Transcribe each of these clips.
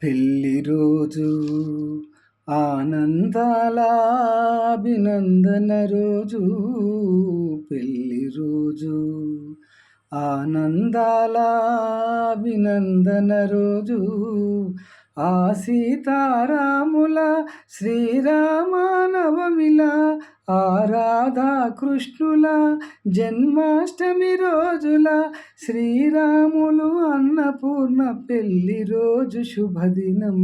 పెళ్లి రోజు ఆనందాల అభినందన రోజు, పెళ్లి రోజు ఆనందాల అభినందన రోజు, ఆ సీతారాముల శ్రీరామ నవమిల, ఆ రాధా కృష్ణుల జన్మాష్టమి రోజుల, శ్రీరాములు అన్నపూర్ణ పెళ్లి రోజు శుభదినం.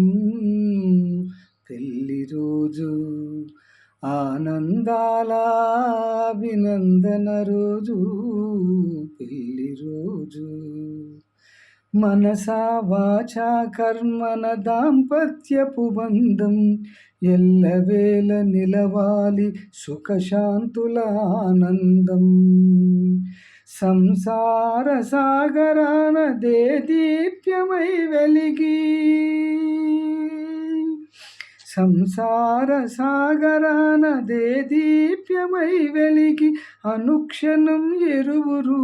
పెళ్లి రోజు ఆనందాల అభినందన రోజు, పెళ్లి రోజు. మనసా వాచా కర్మణ దాంపత్యపు బంధం ఎల్లవేళ నిలవాలి సుఖశాంతుల ఆనందం. సంసార సాగరాన దేదీప్యమై వెలిగి, సంసార సాగరాన దేదీప్యమై వెలిగి, అనుక్షణం ఇరువురు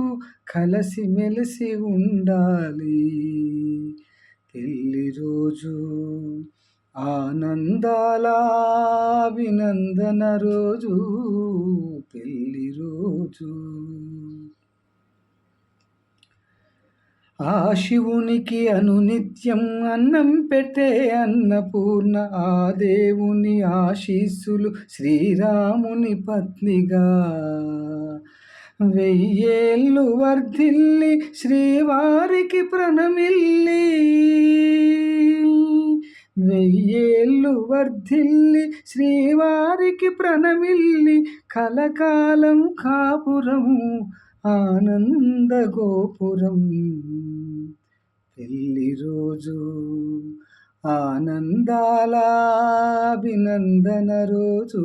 కలసి మెలిసి ఉండాలి. పెళ్లి రోజు ఆనందాల అభినందన రోజు, పెళ్లి రోజు. ఆ శివునికి అనునిత్యం అన్నం పెట్టే అన్నపూర్ణ, ఆ దేవుని ఆశీస్సులు శ్రీరాముని పత్నిగా, వెయ్యేళ్ళు వర్ధిల్లి శ్రీవారికి ప్రణమిల్లి, వెయ్యేళ్ళు వర్ధిల్లి శ్రీవారికి ప్రణమిల్లి, కలకాలం కాపురము ఆనంద గోపురం. పెళ్లి రోజు ఆనందాల అభినందన రోజు,